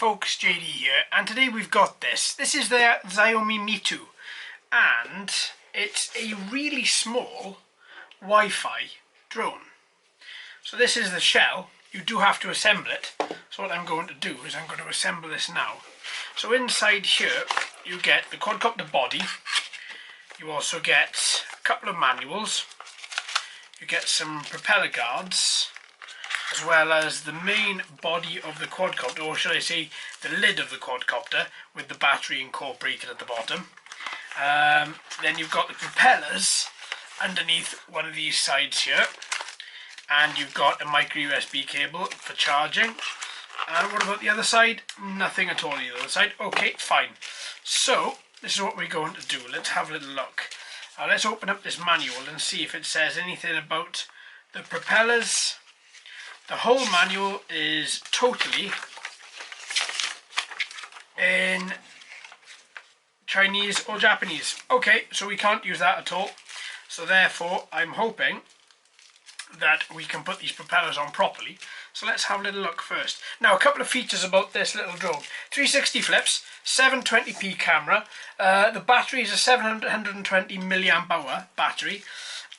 folks, JD here, and today we've got this. This is the Xiaomi MiTu, and it's a really small Wi-Fi drone. So this is the shell. You do have to assemble it. So what I'm going to do is I'm going to assemble this now. So inside here you get the quadcopter body. You also get a couple of manuals. You get some propeller guards, as well as the main body of the quadcopter, or should I say the lid of the quadcopter, with the battery incorporated at the bottom. Then you've got the propellers underneath one of these sides here, and you've got a micro USB cable for charging. And what about the other side? Nothing at all on the other side. Okay, fine. So this is what we're going to do. Let's have a little look. Let's open up this manual and see if it says anything about the propellers. The whole manual is totally in Chinese or Japanese. Okay, so we can't use that at all. So therefore, I'm hoping that we can put these propellers on properly. So let's have a little look first. Now, a couple of features about this little drone. 360 flips, 720p camera. The battery is a 720 milliamp hour battery.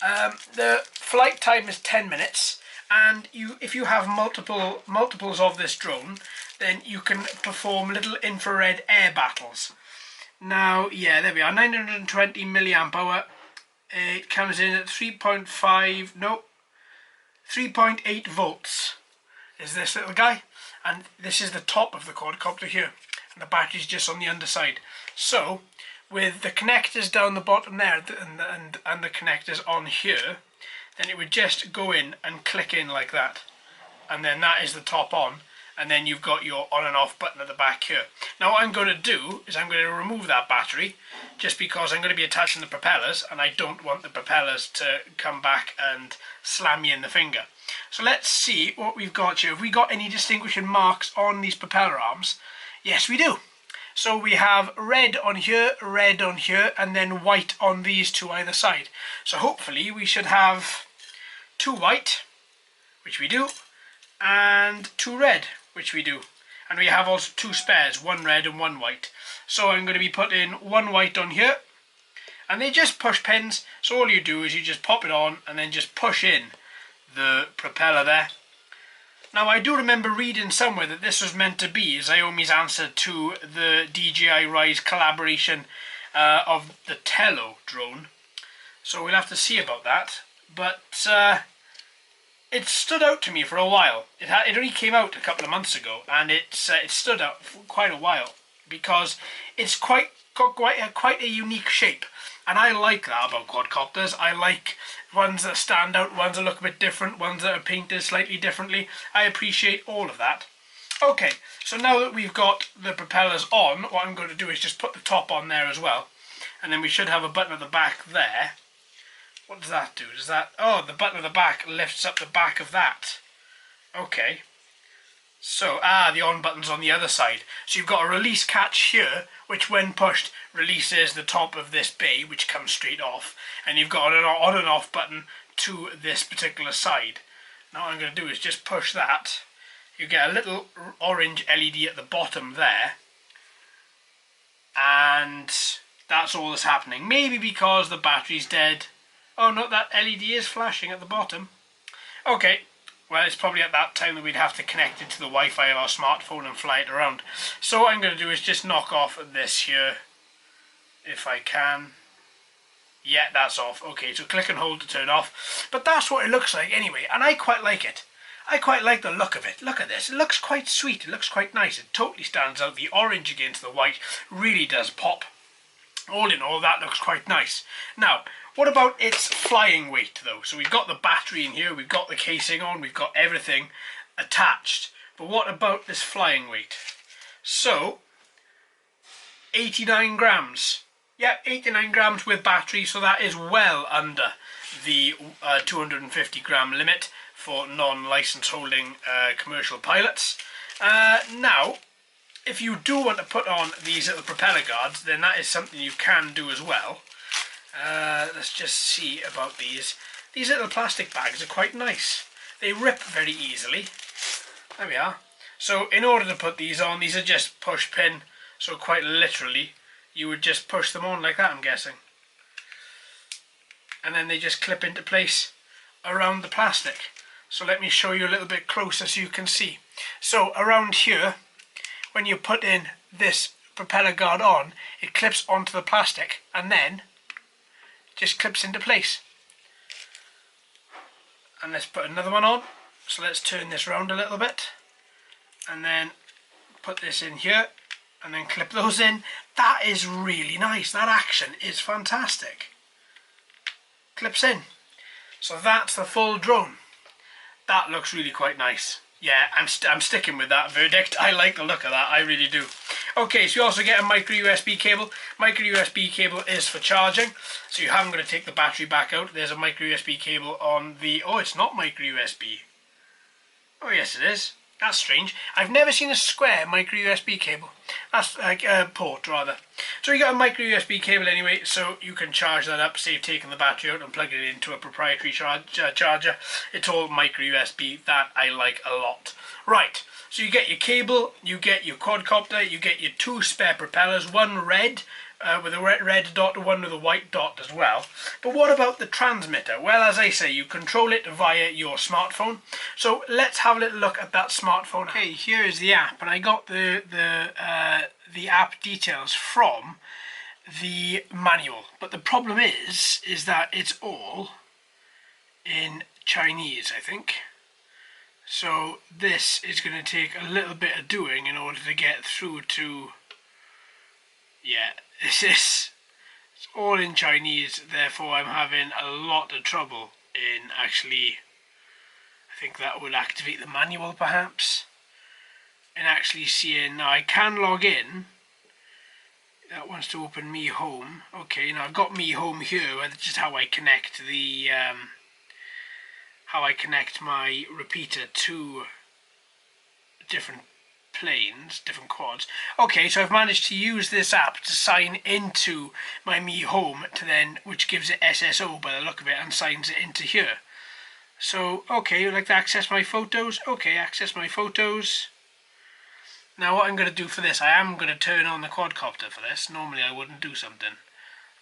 The flight time is 10 minutes. And if you have multiples of this drone, then you can perform little infrared air battles. Now, yeah, there we are, 920 milliamp hour. It comes in at 3.8 volts is this little guy, and this is the top of the quadcopter here, and the battery's just on the underside. So with the connectors down the bottom there and the connectors on here, then it would just go in and click in like that, and then that is the top on, and then you've got your on and off button at the back here. Now what I'm going to do is I'm going to remove that battery, just because I'm going to be attaching the propellers, and I don't want the propellers to come back and slam me in the finger. So let's see what we've got here. Have we got any distinguishing marks on these propeller arms? Yes, we do. So we have red on here, and then white on these two either side. So hopefully we should have two white, which we do, and two red, which we do. And we have also two spares, one red and one white. So I'm going to be putting one white on here, and they just push pins. So all you do is you just pop it on and then just push in the propeller there. Now I do remember reading somewhere that this was meant to be Xiaomi's answer to the DJI Rise collaboration of the Tello drone. So we'll have to see about that. But it stood out to me for a while. It only came out a couple of months ago, and it stood out for quite a while because it's got quite a unique shape. And I like that about quadcopters. I like ones that stand out, ones that look a bit different, ones that are painted slightly differently. I appreciate all of that. Okay, so now that we've got the propellers on, what I'm going to do is just put the top on there as well. And then we should have a button at the back there. What does that do? Does that... Oh, the button at the back lifts up the back of that. Okay. So, the on button's on the other side. So you've got a release catch here, which when pushed releases the top of this bay, which comes straight off. And you've got an on and off button to this particular side. Now what I'm going to do is just push that. You get a little orange LED at the bottom there. And that's all that's happening. Maybe because the battery's dead. Oh no, that LED is flashing at the bottom. Okay. Well, it's probably at that time that we'd have to connect it to the Wi-Fi of our smartphone and fly it around. So what I'm going to do is just knock off this here, if I can. Yeah, that's off. Okay, so click and hold to turn off. But that's what it looks like anyway, and I quite like it. I quite like the look of it. Look at this. It looks quite sweet. It looks quite nice. It totally stands out. The orange against the white really does pop. All in all, that looks quite nice. Now, what about its flying weight though? So we've got the battery in here, we've got the casing on, we've got everything attached. But what about this flying weight? So, 89 grams. Yeah, 89 grams with battery, so that is well under the 250 gram limit for non-license holding commercial pilots. Now, if you do want to put on these little propeller guards, then that is something you can do as well. Let's just see about these. These little plastic bags are quite nice. They rip very easily. There we are. So in order to put these on, these are just push pin, so quite literally you would just push them on like that, I'm guessing. And then they just clip into place around the plastic. So let me show you a little bit closer so you can see. So around here, when you put in this propeller guard on, it clips onto the plastic and then just clips into place. And let's put another one on. So let's turn this round a little bit and then put this in here and then clip those in. That is really nice. That action is fantastic. Clips in. So that's the full drone. That looks really quite nice. Yeah, I'm sticking with that verdict. I like the look of that, I really do. Okay, so you also get a micro USB cable. Micro USB cable is for charging, so you haven't got to take the battery back out. There's a micro USB cable on the... Oh, it's not micro USB. Oh, yes it is. That's strange. I've never seen a square micro USB cable. That's like a port, rather. So you got a micro USB cable anyway, so you can charge that up, save taking the battery out and plug it into a proprietary charger. It's all micro USB. That I like a lot. Right, so you get your cable, you get your quadcopter, you get your two spare propellers, one red with a red dot, one with a white dot as well. But what about the transmitter? Well, as I say, you control it via your smartphone. So let's have a little look at that smartphone. Okay, here is the app, and I got the app details from the manual. But the problem is that it's all in Chinese, I think. So this is going to take a little bit of doing in order to get through to... Yeah, it's all in Chinese, therefore I'm having a lot of trouble in actually... I think that would activate the manual perhaps. And actually seeing... Now I can log in. That wants to open Mi Home. Okay, now I've got Mi Home here, which is how I connect the... how I connect my repeater to different planes, different quads. Okay, so I've managed to use this app to sign into my Mi Home to then, which gives it SSO by the look of it, and signs it into here. So, okay, you'd like to access my photos? Okay, access my photos. Now what I'm going to do for this, I am going to turn on the quadcopter for this. Normally I wouldn't do something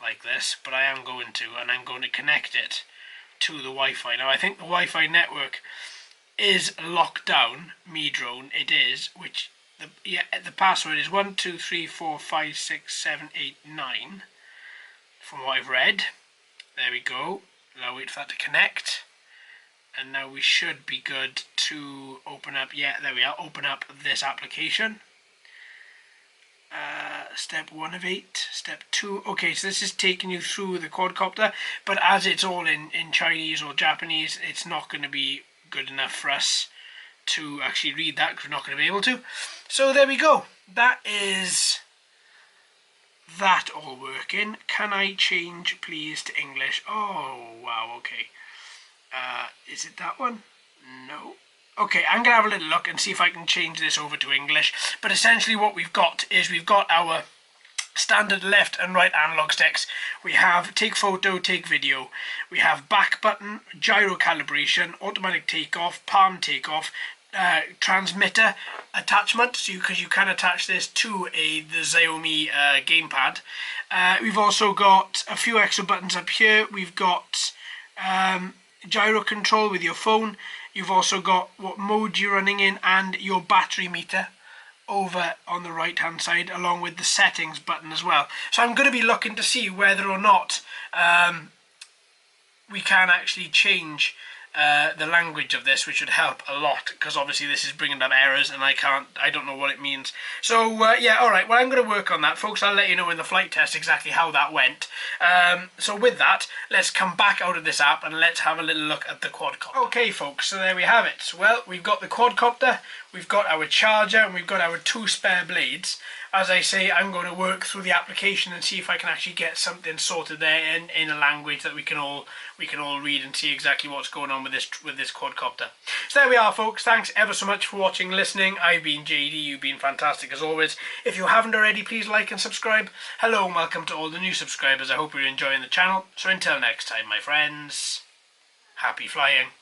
like this, but I am going to, and I'm going to connect it to the Wi-Fi. Now I think the Wi-Fi network is locked down, Mi Drone, it is, which the password is 12345678 from what I've read. There we go. Now wait for that to connect. And now we should be good to open up, yeah, there we are, open up this application. Step 1 of 8, step 2, okay, so this is taking you through the quadcopter, but as it's all in Chinese or Japanese, it's not going to be good enough for us to actually read that, because we're not going to be able to. So there we go, that is that all working. Can I change please to English? Oh wow, okay. Is it that one? No. Okay, I'm going to have a little look and see if I can change this over to English. But essentially what we've got is we've got our standard left and right analog sticks. We have take photo, take video. We have back button, gyro calibration, automatic takeoff, palm takeoff, transmitter attachment, so because you can attach this to the Xiaomi gamepad. We've also got a few extra buttons up here. We've got gyro control with your phone. You've also got what mode you're running in and your battery meter over on the right hand side, along with the settings button as well. So I'm going to be looking to see whether or not we can actually change the language of this, which would help a lot, because obviously this is bringing up errors and I don't know what it means. So yeah, alright, well I'm going to work on that, folks. I'll let you know in the flight test exactly how that went. So with that, let's come back out of this app and let's have a little look at the quadcopter. Okay folks, so there we have it. Well, we've got the quadcopter, we've got our charger, and we've got our 2 spare blades. As I say, I'm going to work through the application and see if I can actually get something sorted there in a language that we can all read and see exactly what's going on with this quadcopter. So there we are, folks. Thanks ever so much for watching and listening. I've been JD. You've been fantastic as always. If you haven't already, please like and subscribe. Hello and welcome to all the new subscribers. I hope you're enjoying the channel. So until next time, my friends, happy flying.